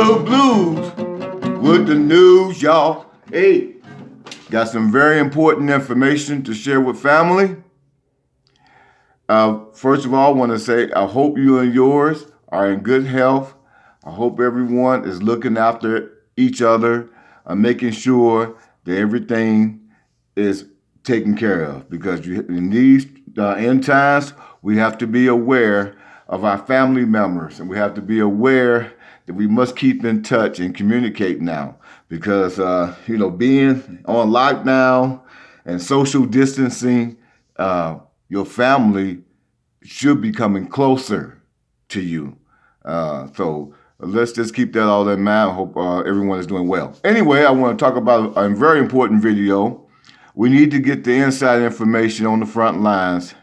Joe Blues with the news, y'all. Hey, got some very important information to share with family. First of all, I want to say I hope you and yours are in good health. I hope everyone is looking after each other, making sure that everything is taken care of. Because in these end times, we have to be aware of our family members, and we have to be aware that we must keep in touch and communicate now. Because being on lockdown and social distancing, your family should be coming closer to you. So let's just keep that all in mind. I hope everyone is doing well. Anyway, I want to talk about a very important video. We need to get the inside information on the front lines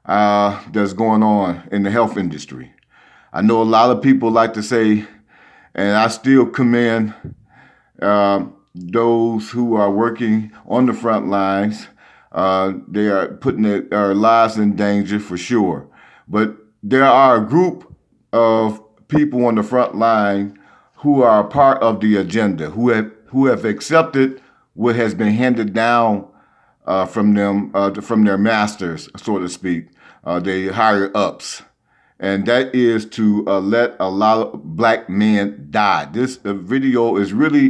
that's going on in the health industry. I know a lot of people like to say, and I still commend those who are working on the front lines. They are putting their lives in danger for sure. But there are a group of people on the front line who are part of the agenda, who have accepted what has been handed down from them, from their masters, so to speak, the higher ups. And that is to let a lot of black men die. This video is really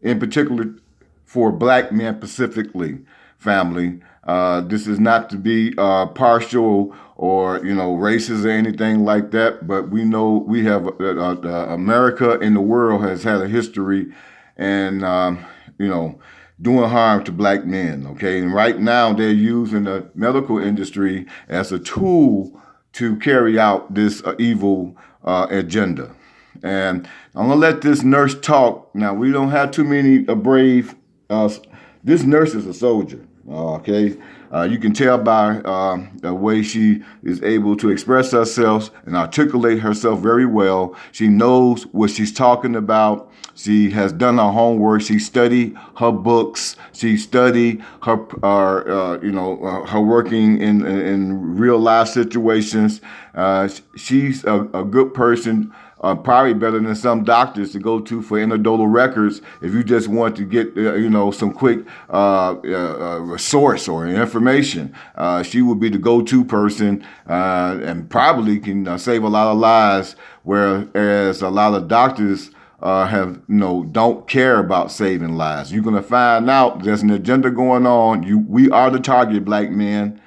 in particular for black men specifically, family. This is not to be partial or racist or anything like that, but we know we have America in the world has had a history and doing harm to black men. Okay, and right now they're using the medical industry as a tool to carry out this evil agenda. And I'm gonna let this nurse talk. Now, we don't have too many brave. This nurse is a soldier. Okay, you can tell by the way she is able to express herself and articulate herself very well. She knows what she's talking about. She has done her homework. She studied her books. She studied her working in real life situations. She's a good person. Probably better than some doctors to go to for anecdotal records if you just want to get some quick resource or information. She would be the go-to person and probably can save a lot of lives, whereas a lot of doctors don't care about saving lives. You're gonna find out there's an agenda going on. We are the target, black men.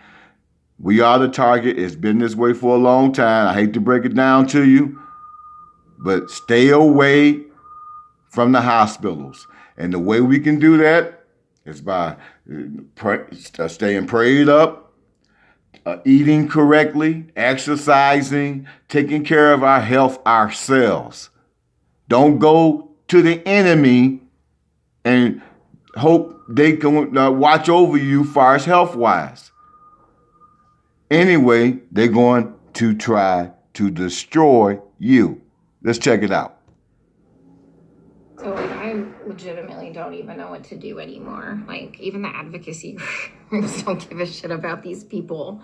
We are the target. It's been this way for a long time. I hate to break it down to you, but stay away from the hospitals. And the way we can do that is by staying prayed up, eating correctly, exercising, taking care of our health ourselves. Don't go to the enemy and hope they can watch over you far as health-wise. Anyway, they're going to try to destroy you. Let's check it out. So I legitimately don't even know what to do anymore. Even the advocacy groups don't give a shit about these people.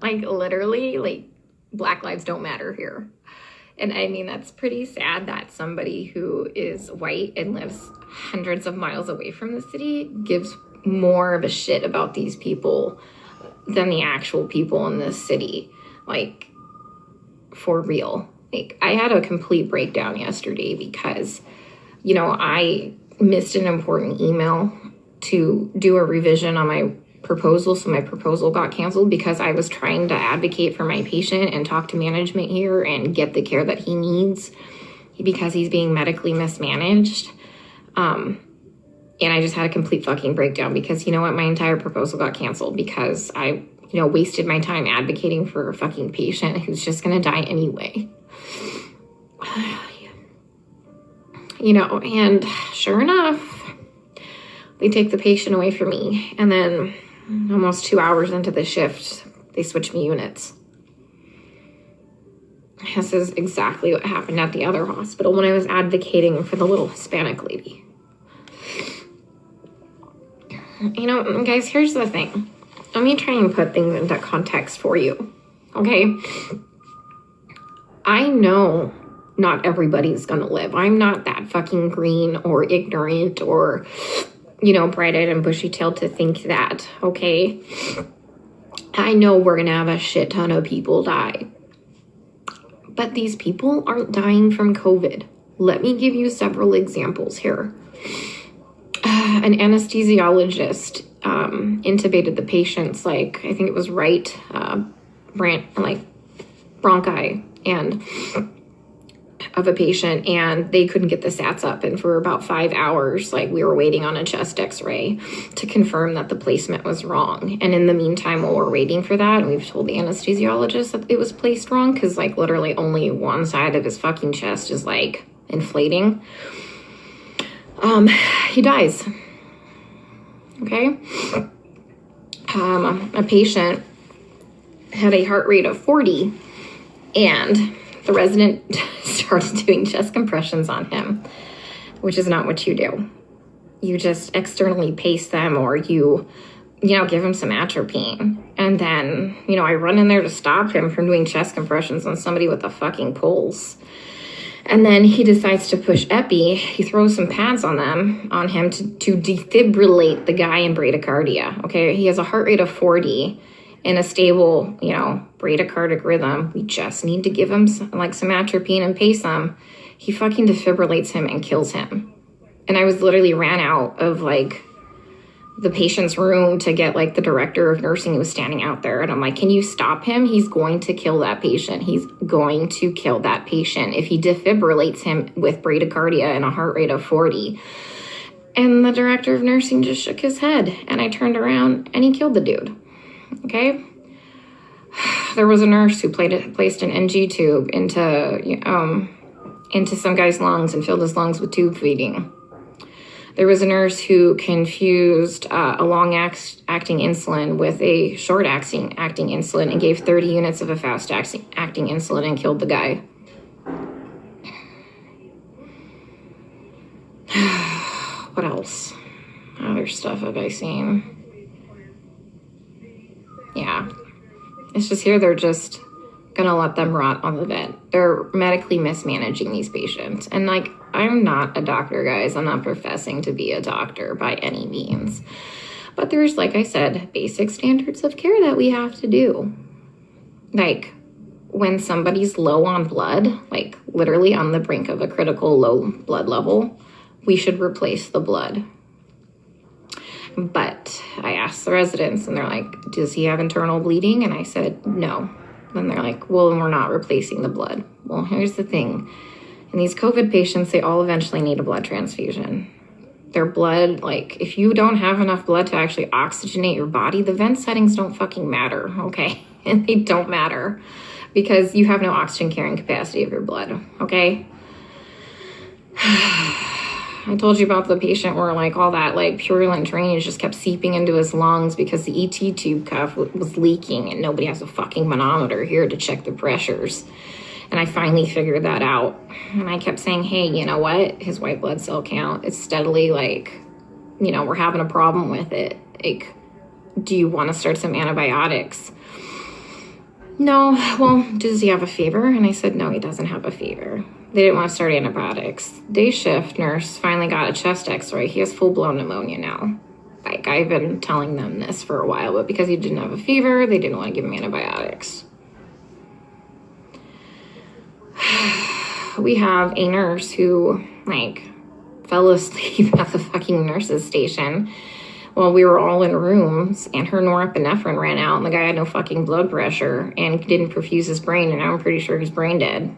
Literally, Black lives don't matter here. And I mean, that's pretty sad that somebody who is white and lives hundreds of miles away from the city gives more of a shit about these people than the actual people in this city. For real. I had a complete breakdown yesterday because, I missed an important email to do a revision on my proposal. So my proposal got canceled because I was trying to advocate for my patient and talk to management here and get the care that he needs because he's being medically mismanaged. And I just had a complete fucking breakdown because, my entire proposal got canceled because I, wasted my time advocating for a fucking patient who's just going to die anyway. And sure enough, they take the patient away from me. And then almost 2 hours into the shift, they switch me units. This is exactly what happened at the other hospital when I was advocating for the little Hispanic lady. Guys, here's the thing. Let me try and put things into context for you, okay? I know not everybody's gonna live. I'm not that fucking green or ignorant or, you know, bright-eyed and bushy-tailed to think that, okay? I know we're gonna have a shit ton of people die. But these people aren't dying from COVID. Let me give you several examples here. An anesthesiologist intubated the patient's, like, I think it was right bronchi and of a patient, and they couldn't get the sats up, and for about 5 hours, like, we were waiting on a chest x-ray to confirm that the placement was wrong. And in the meantime, while we're waiting for that, we've told the anesthesiologist that it was placed wrong, because, like, literally only one side of his fucking chest is, like, inflating. He dies. Okay? A patient had a heart rate of 40, and the resident started doing chest compressions on him, which is not what you do. You just externally pace them, or you give him some atropine. And then, I run in there to stop him from doing chest compressions on somebody with a fucking pulse. And then he decides to push epi. He throws some pads on him to defibrillate the guy in bradycardia. Okay, he has a heart rate of 40 in a stable, bradycardic rhythm. We just need to give him some atropine and pace him. He fucking defibrillates him and kills him. And I was literally ran out of the patient's room to get the director of nursing who was standing out there. And I'm like, can you stop him? He's going to kill that patient. He's going to kill that patient if he defibrillates him with bradycardia and a heart rate of 40. And the director of nursing just shook his head. And I turned around and he killed the dude. Okay? There was a nurse who placed an NG tube into some guy's lungs and filled his lungs with tube feeding. There was a nurse who confused a long-acting insulin with a short-acting insulin and gave 30 units of a fast-acting insulin and killed the guy. What else? Other stuff have I seen? Yeah. It's just here they're just going to let them rot on the vent. They're medically mismanaging these patients. And I'm not a doctor, guys. I'm not professing to be a doctor by any means. But there's, like I said, basic standards of care that we have to do. When somebody's low on blood, literally on the brink of a critical low blood level, we should replace the blood. But I asked the residents, and they're like, does he have internal bleeding? And I said, no. Then they're like, well, then we're not replacing the blood. Well, here's the thing. In these COVID patients, they all eventually need a blood transfusion. Their blood, if you don't have enough blood to actually oxygenate your body, the vent settings don't fucking matter, okay? And they don't matter because you have no oxygen carrying capacity of your blood, okay? I told you about the patient where all that purulent drainage just kept seeping into his lungs because the ET tube cuff was leaking, and nobody has a fucking manometer here to check the pressures. And I finally figured that out. And I kept saying, hey, you know what? His white blood cell count is steadily we're having a problem with it. Do you want to start some antibiotics? No. Well, does he have a fever? And I said, no, he doesn't have a fever. They didn't want to start antibiotics. Day shift nurse finally got a chest x-ray. He has full-blown pneumonia now. I've been telling them this for a while, but because he didn't have a fever, they didn't want to give him antibiotics. We have a nurse who, fell asleep at the fucking nurse's station while we were all in rooms, and her norepinephrine ran out, and the guy had no fucking blood pressure and didn't perfuse his brain, and now I'm pretty sure he's brain dead.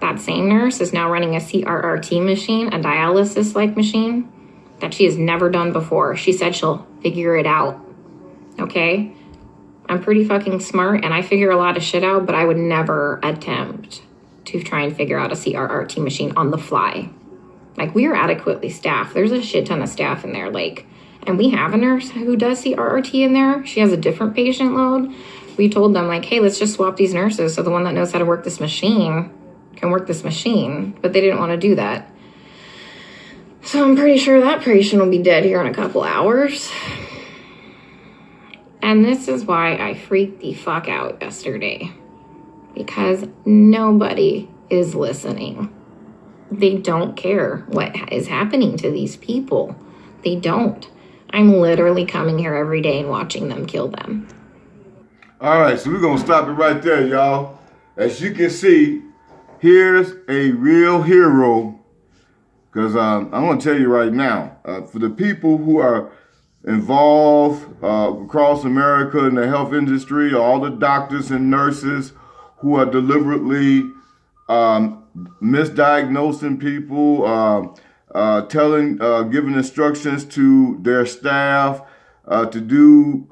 That same nurse is now running a CRRT machine, a dialysis-like machine, that she has never done before. She said she'll figure it out, okay? I'm pretty fucking smart, and I figure a lot of shit out, but I would never attempt to try and figure out a CRRT machine on the fly. We are adequately staffed. There's a shit ton of staff in there, and we have a nurse who does CRRT in there. She has a different patient load. We told them, hey, let's just swap these nurses so the one that knows how to work this machine can work this machine, but they didn't want to do that. So I'm pretty sure that patient will be dead here in a couple hours. And this is why I freaked the fuck out yesterday. Because nobody is listening. They don't care what is happening to these people. They don't. I'm literally coming here every day and watching them kill them. All right, so we're going to stop it right there, y'all. As you can see, here's a real hero. Because I'm going to tell you right now, for the people who are involved across America in the health industry, all the doctors and nurses who are deliberately misdiagnosing people, giving instructions to their staff to do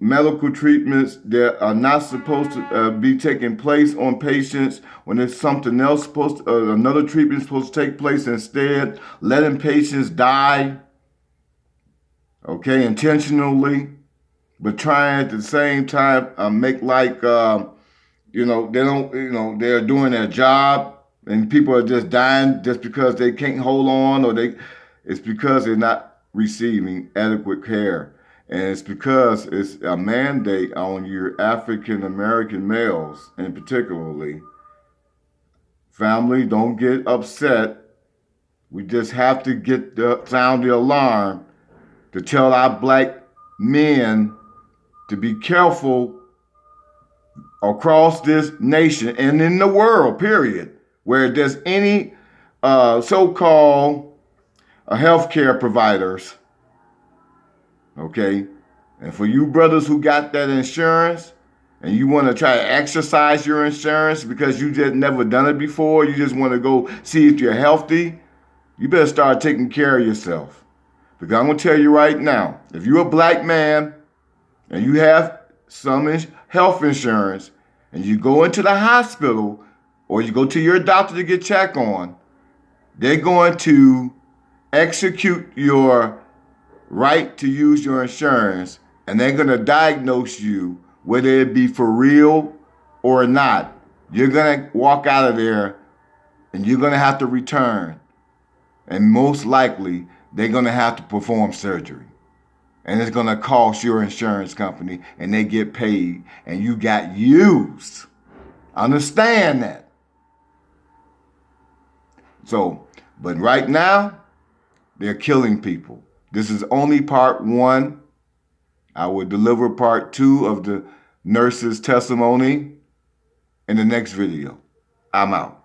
medical treatments that are not supposed to be taking place on patients when there's something else supposed to, another treatment supposed to take place instead, letting patients die, okay, intentionally, but trying at the same time make like they don't, they're doing their job, and people are just dying just because they can't hold on, it's because they're not receiving adequate care. And it's because it's a mandate on your African American males, and particularly, family, don't get upset. We just have to sound the alarm to tell our black men to be careful across this nation and in the world, period, where there's any so-called healthcare providers, okay? And for you brothers who got that insurance and you want to try to exercise your insurance because you just never done it before, you just want to go see if you're healthy, you better start taking care of yourself. Because I'm going to tell you right now, if you're a black man and you have some health insurance and you go into the hospital or you go to your doctor to get checked on, they're going to execute your right to use your insurance, and they're going to diagnose you whether it be for real or not. You're going to walk out of there and you're going to have to return. And most likely, they're going to have to perform surgery. And it's going to cost your insurance company, and they get paid, and you got used. Understand that. So, but right now, they're killing people. This is only part one. I will deliver part two of the nurse's testimony in the next video. I'm out.